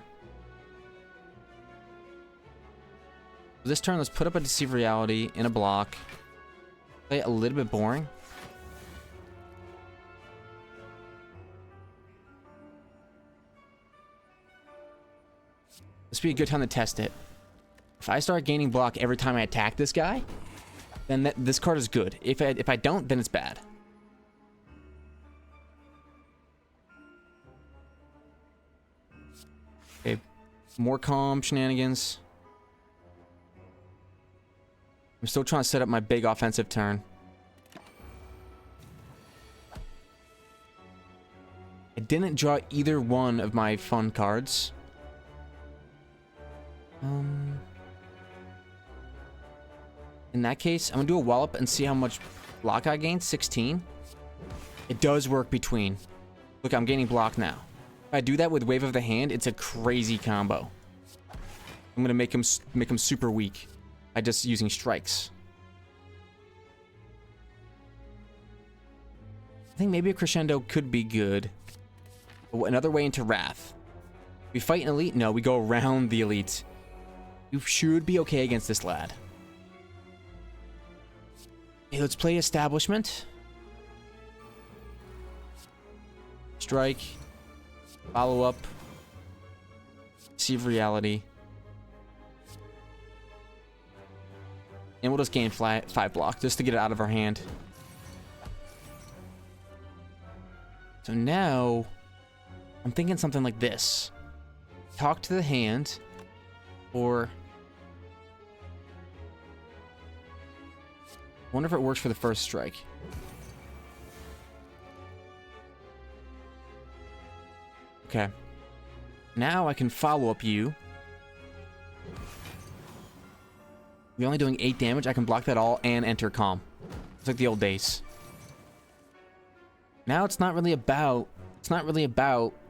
This turn, let's put up a Deceive Reality in a block. Play it a little bit boring. This would be a good time to test it. If I start gaining block every time I attack this guy, then this card is good. If I don't, then it's bad. Okay, more calm shenanigans. I'm still trying to set up my big offensive turn. I didn't draw either one of my fun cards. In that case, I'm gonna do a wallop and see how much block I gain. 16. It does work between. Look, I'm gaining block now. If I do that with Wave of the Hand, it's a crazy combo. I'm gonna make him super weak by just using strikes. I think maybe a Crescendo could be good. Another way into Wrath. We fight an elite? No, we go around the elite. You should be okay against this lad. Hey, let's play Establishment. Strike. Follow up. Deceive Reality. And we'll just gain 5 block just to get it out of our hand. So now, I'm thinking something like this. Talk to the hand, or... I wonder if it works for the first strike. Okay. Now I can follow up you. We're only doing 8 damage. I can block that all and enter calm. It's like the old days. Now it's not really about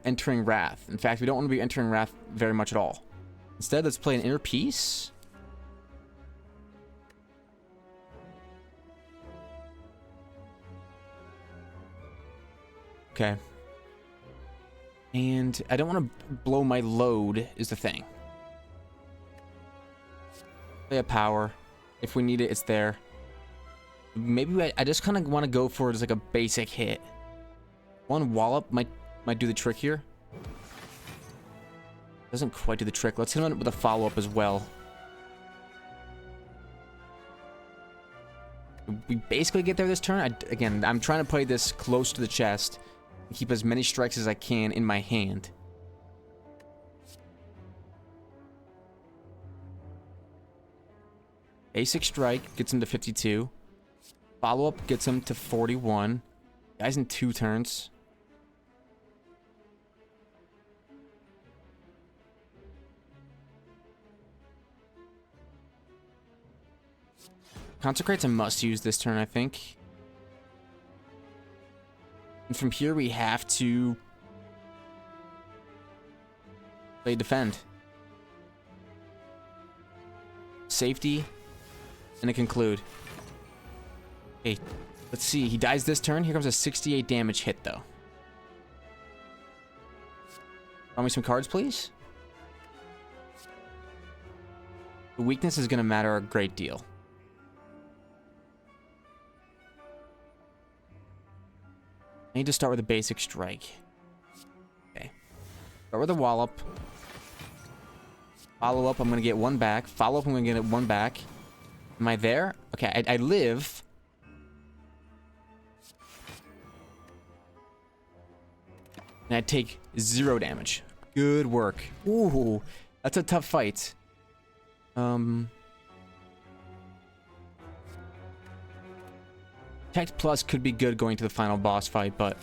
entering Wrath. In fact, we don't want to be entering Wrath very much at all. Instead, let's play an Inner Peace. Okay. And I don't want to blow my load is the thing. Play a power. If we need it, it's there. Maybe I just kind of want to go for just like a basic hit. One wallop might do the trick here. Doesn't quite do the trick. Let's hit him with a follow-up as well. We basically get there this turn. Again, I'm trying to play this close to the chest and keep as many strikes as I can in my hand. Basic strike gets him to 52. Follow-up gets him to 41. Guy's in 2 turns. Consecrate's a must-use this turn, I think. And from here, we have to play defend. Safety, and a conclude. Okay, let's see. He dies this turn. Here comes a 68 damage hit, though. Draw me some cards, please. The weakness is going to matter a great deal. I need to start with a basic strike. Okay. Start with a wallop. Follow up, I'm going to get 1 back. Follow up, I'm going to get 1 back. Am I there? Okay, I live. And I take 0 damage. Good work. Ooh, that's a tough fight. Protect Plus could be good going to the final boss fight, but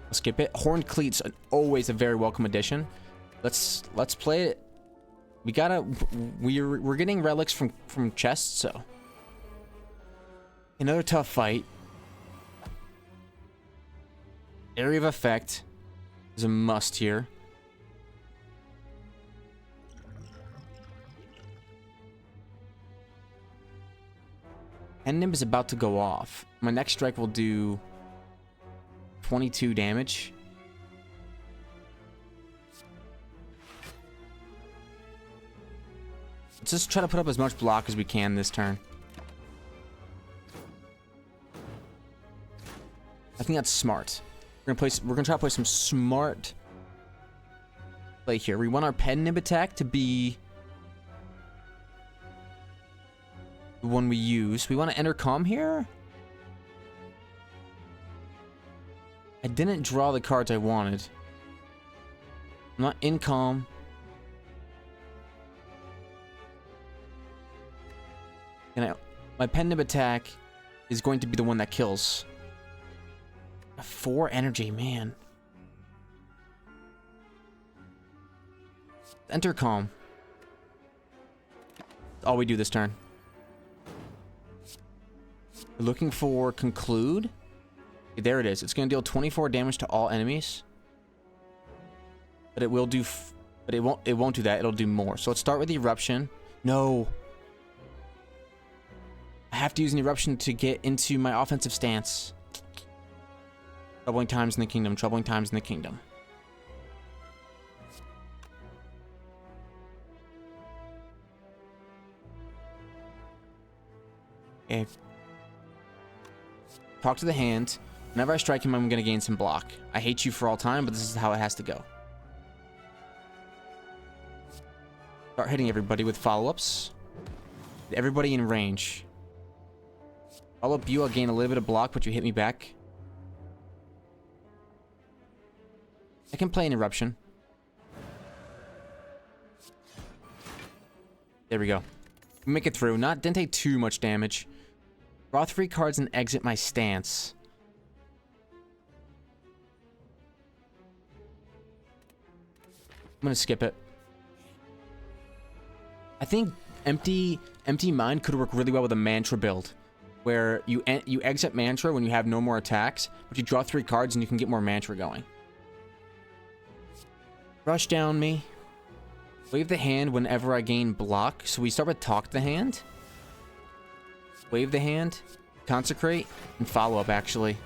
I'll skip it. Horned Cleats, always a very welcome addition. Let's play it. We're getting relics from chests, so another tough fight. Area of Effect is a must here. Nimb is about to go off. My next strike will do 22 damage. Let's just try to put up as much block as we can this turn. I think that's smart. We're gonna try to play some smart play here. We want our pen nib attack to be the one we use. We want to enter calm here. I didn't draw the cards I wanted. I'm not in calm. And my pen nib attack is going to be the one that kills. 4 energy, man. Enter calm. All we do this turn. We're looking for conclude. Okay, there it is. It's going to deal 24 damage to all enemies. But it will do but it won't do that. It'll do more. So let's start with the eruption. No. I have to use an eruption to get into my offensive stance. Troubling times in the kingdom. Troubling times in the kingdom. Okay. Talk to the hand. Whenever I strike him, I'm going to gain some block. I hate you for all time, but this is how it has to go. Start hitting everybody with follow-ups. Everybody in range. Follow up you, I'll gain a little bit of block, but you hit me back. I can play an eruption. There we go. Make it through. Didn't take too much damage. Draw 3 cards and exit my stance. I'm gonna skip it. I think empty mind could work really well with a mantra build, where you exit mantra when you have no more attacks, but you draw 3 cards and you can get more mantra going. Rush down me. Wave the hand whenever I gain block. So we start with talk the hand. Wave the hand. Consecrate. And follow up, actually.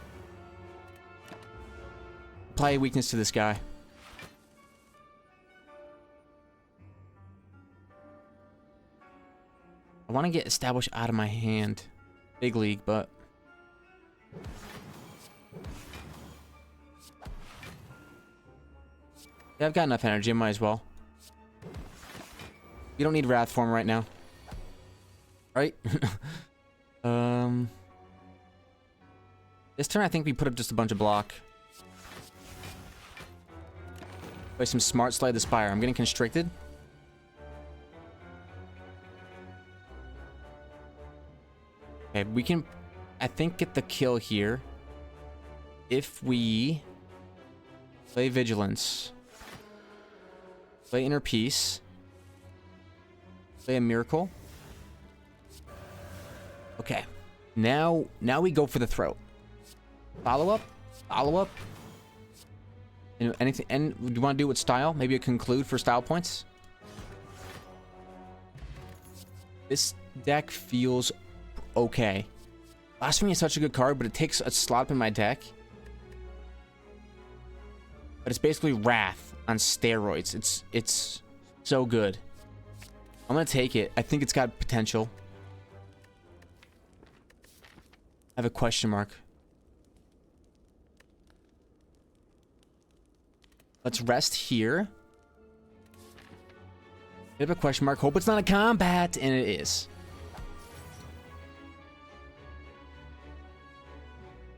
Apply a weakness to this guy. I want to get established out of my hand. Big league, but... yeah, I've got enough energy. I might as well. You don't need Wrath Form right now. Right? This turn I think we put up just a bunch of block. Play some smart Slay the Spire. I'm getting constricted. Okay, we can, I think, get the kill here. If we play Vigilance. Play Inner Peace. Play a Miracle. Okay. Now we go for the throat. Follow up. Follow up. You know, anything? And do you want to do it with style? Maybe a conclude for style points. This deck feels okay. Blasphemy is such a good card, but it takes a slot up in my deck. But it's basically Wrath on steroids. It's so good. I'm gonna take it. I think it's got potential. I have a question mark. Let's rest here. I have a question mark. Hope it's not a combat, and it is.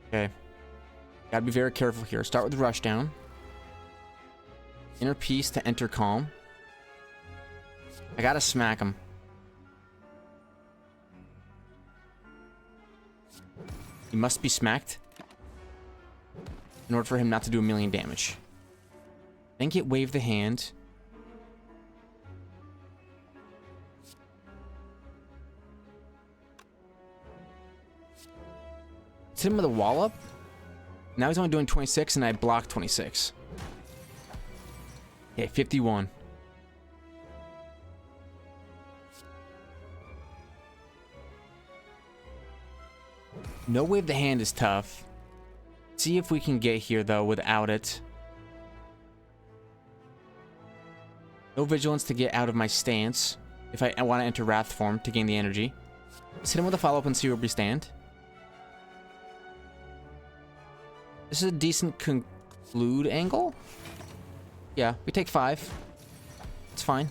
Okay. Gotta be very careful here. Start with rush down. Inner Peace to enter calm. I gotta smack him. He must be smacked in order for him not to do 1,000,000 damage. Then get wave the hand. Let's hit him with a wallop. Now he's only doing 26 and I blocked 26. Okay, 51. No wave the hand is tough. See if we can get here though without it. No vigilance to get out of my stance. If I want to enter Wrath form to gain the energy. Let's hit him with a follow-up and see where we stand. This is a decent conclude angle. Yeah, we take 5. It's fine.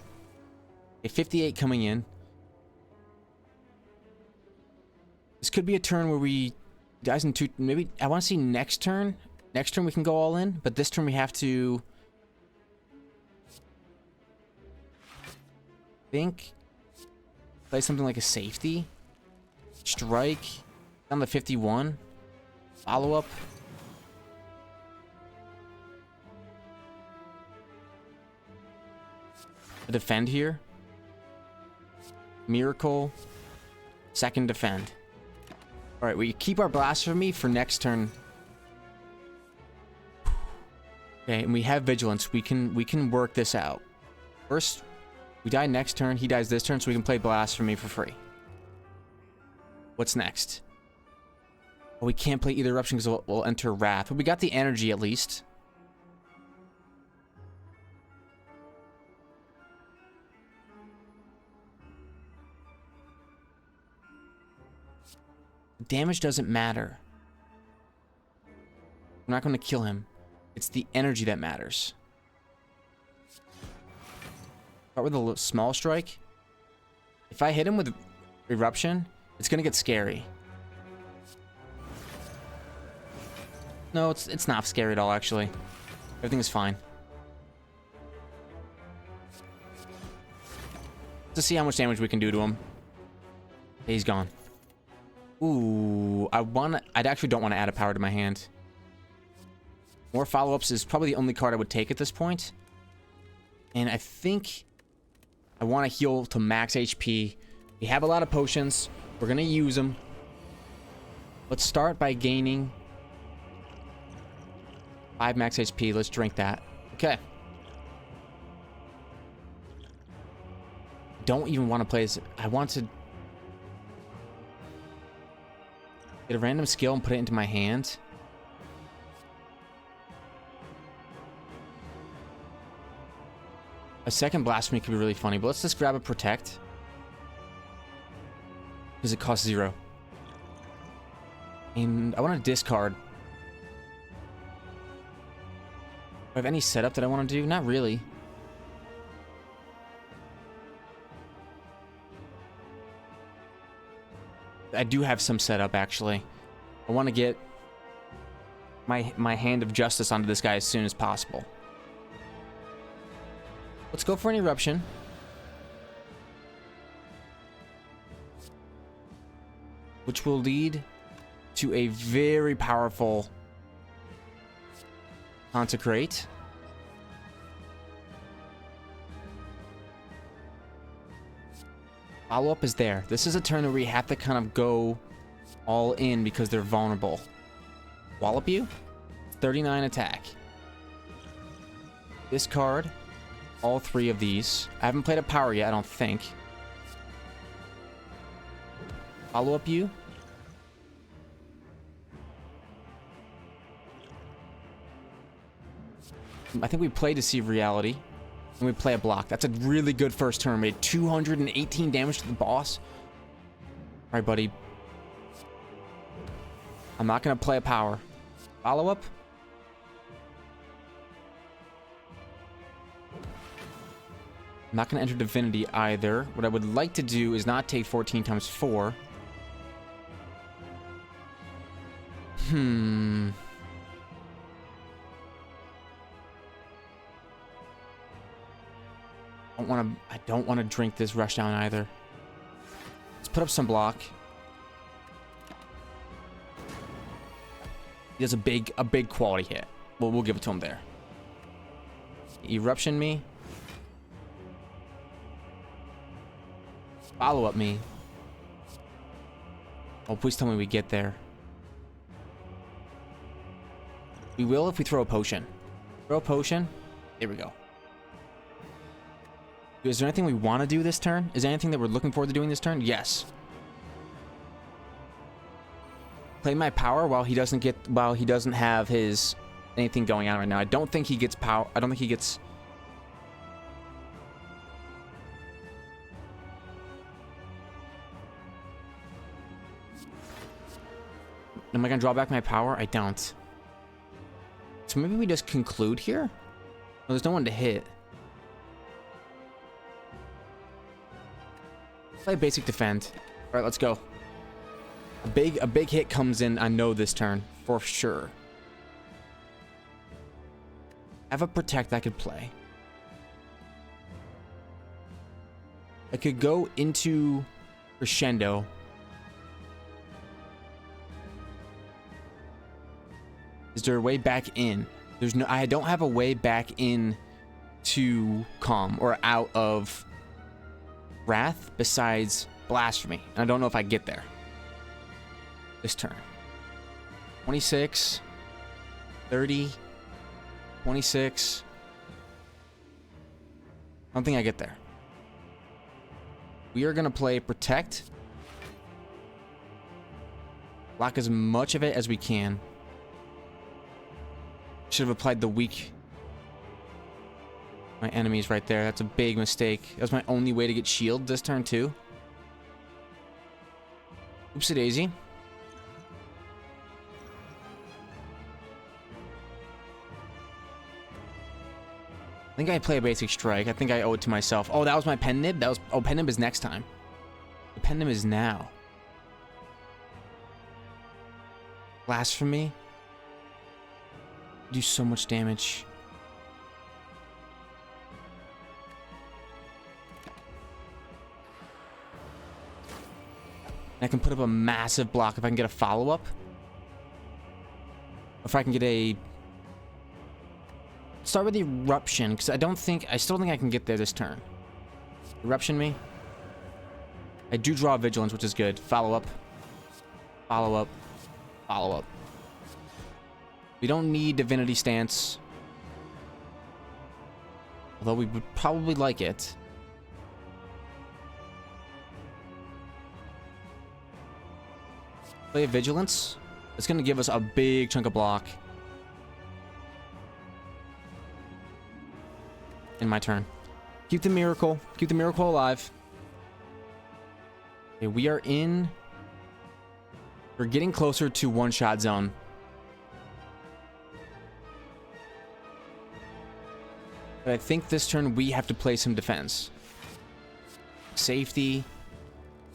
Okay, 58 coming in. This could be a turn where we dies in 2. Maybe I want to see next turn. Next turn we can go all in, but this turn we have to think play something like a safety. Strike down to 51. Follow up. A defend here. Miracle. Second defend. All right, we keep our blasphemy for next turn. Okay, and we have vigilance. We can work this out. First, we die next turn. He dies this turn, so we can play blasphemy for free. What's next? Well, we can't play either eruption because we'll enter Wrath, but we got the energy at least. Damage doesn't matter. I'm not going to kill him. It's the energy that matters. Start with a small strike. If I hit him with Eruption, it's going to get scary. No, it's not scary at all, actually. Everything is fine. To see how much damage we can do to him. Okay, he's gone. Ooh, I actually don't want to add a power to my hand. More follow-ups is probably the only card I would take at this point. And I think I want to heal to max HP. We have a lot of potions. We're going to use them. Let's start by gaining 5 max HP. Let's drink that. Okay. Don't even want to play this. I want to get a random skill and put it into my hand. A second Blasphemy could be really funny, but let's just grab a Protect. Because it costs 0. And I want to discard. Do I have any setup that I want to do? Not really. I do have some setup, actually. I want to get my Hand of Justice onto this guy as soon as possible. Let's go for an Eruption. Which will lead to a very powerful Consecrate. Follow-up is there. This is a turn where we have to kind of go all in because they're vulnerable. Wallop you. 39 attack. Discard all 3 of these. I haven't played a power yet, I don't think. Follow up you. I think we play Deceive Reality. And we play a block. That's a really good first turn. We had 218 damage to the boss. Alright, buddy. I'm not going to play a power. Follow up. I'm not going to enter Divinity either. What I would like to do is not take 14 times 4. I don't want to drink this rushdown either. Let's put up some block. He does a big quality hit. Well, we'll give it to him there. Eruption me. Follow up me. Oh, please tell me we get there. We will if we throw a potion. Throw a potion. There we go. Is there anything we want to do this turn? Is there anything that we're looking forward to doing this turn? Yes. Play my power while he doesn't have his anything going on right now. I don't think he gets power. I don't think he gets. Am I gonna draw back my power? I don't. So maybe we just conclude here? No, there's no one to hit. Play basic defend. All right, let's go. A big hit comes in. I know this turn for sure. I have a protect I could play. I could go into Crescendo. Is there a way back in? There's no. I don't have a way back in to Calm or out of Wrath besides Blasphemy. And I don't know if I get there this turn. 26, 30, 26. I don't think I get there. We are going to play Protect. Block as much of it as we can. Should have applied the weak. My enemy's right there. That's a big mistake. That was my only way to get shield this turn too. Oopsie daisy. think I play a basic strike. I think I owe it to myself. Oh, that was my pen nib? That was... Oh, pen nib is next time. The pen nib is now. Blasphemy. Do so much damage. And I can put up a massive block if I can get a follow-up. If I can get a... Start with the Eruption, because I still think I can get there this turn. Eruption me. I do draw Vigilance, which is good. Follow-up. Follow-up. Follow-up. We don't need Divinity Stance. Although we would probably like it. Play Vigilance. It's going to give us a big chunk of block. In my turn. Keep the Miracle. Keep the Miracle alive. Okay, we are in... We're getting closer to one-shot zone. But I think this turn we have to play some defense. Safety.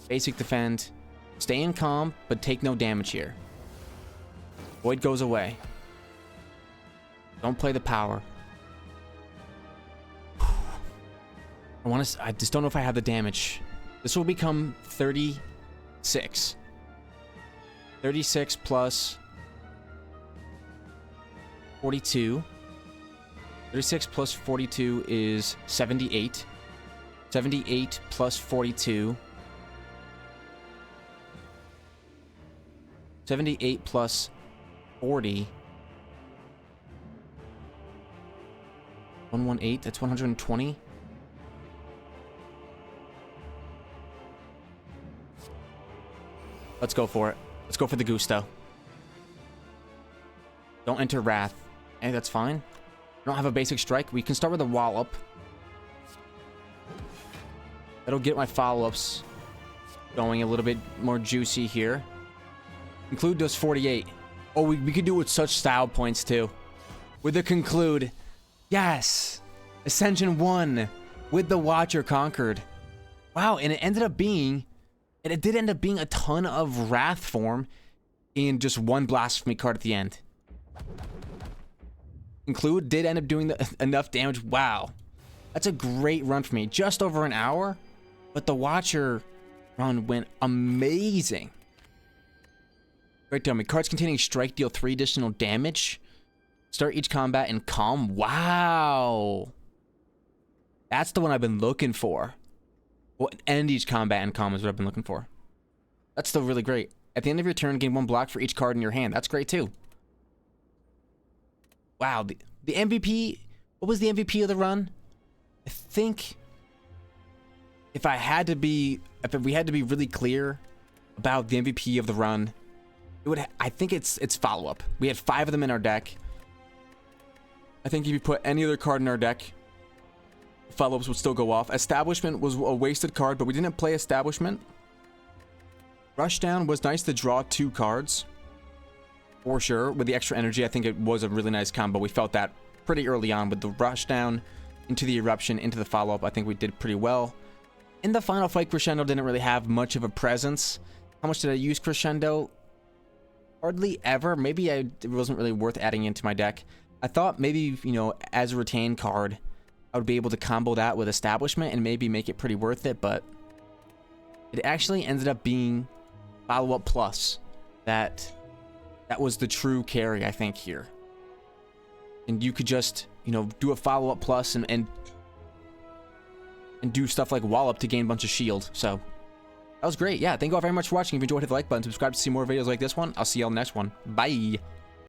Basic defend. Stay in calm, but take no damage here. Void goes away. Don't play the power. I just don't know if I have the damage. This will become 36. 36 plus 42. 36 plus 42 is 78. 78 plus 42. 78 plus 40. 118, that's 120. Let's go for it. Let's go for the Gusto. Don't enter Wrath. Hey, that's fine. I don't have a basic strike. We can start with a Wallop. That'll get my follow-ups going a little bit more juicy here. Conclude does 48. Oh, we could do it with such style points too. With the Conclude. Yes! Ascension 1 with the Watcher conquered. Wow, and it ended up being... And it did end up being a ton of Wrath form in just one Blasphemy card at the end. Conclude did end up doing enough damage. Wow. That's a great run for me. Just over an hour, but the Watcher run went amazing. Right down me. Cards containing strike deal 3 additional damage. Start each combat in calm. Wow. That's the one I've been looking for. Well, end each combat in calm is what I've been looking for. That's still really great. At the end of your turn, gain 1 block for each card in your hand. That's great too. Wow. The MVP... What was the MVP of the run? I think... If we had to be really clear about the MVP of the run, I think it's follow-up. We had 5 of them in our deck. I think if you put any other card in our deck, follow-ups would still go off. Establishment was a wasted card, but we didn't play Establishment. Rushdown was nice to draw 2 cards. For sure. With the extra energy, I think it was a really nice combo. We felt that pretty early on with the Rushdown into the Eruption, into the follow-up. I think we did pretty well. In the final fight, Crescendo didn't really have much of a presence. How much did I use Crescendo? Hardly ever. Maybe it wasn't really worth adding into my deck. I thought maybe, you know, as a retain card, I would be able to combo that with Establishment and maybe make it pretty worth it, but it actually ended up being follow-up plus. That was the true carry, I think, here. And you could just, you know, do a follow-up plus and do stuff like Wallop to gain a bunch of shield. So that was great. Yeah, thank you all very much for watching. If you enjoyed, hit the like button, subscribe to see more videos like this one. I'll see you all in the next one. Bye.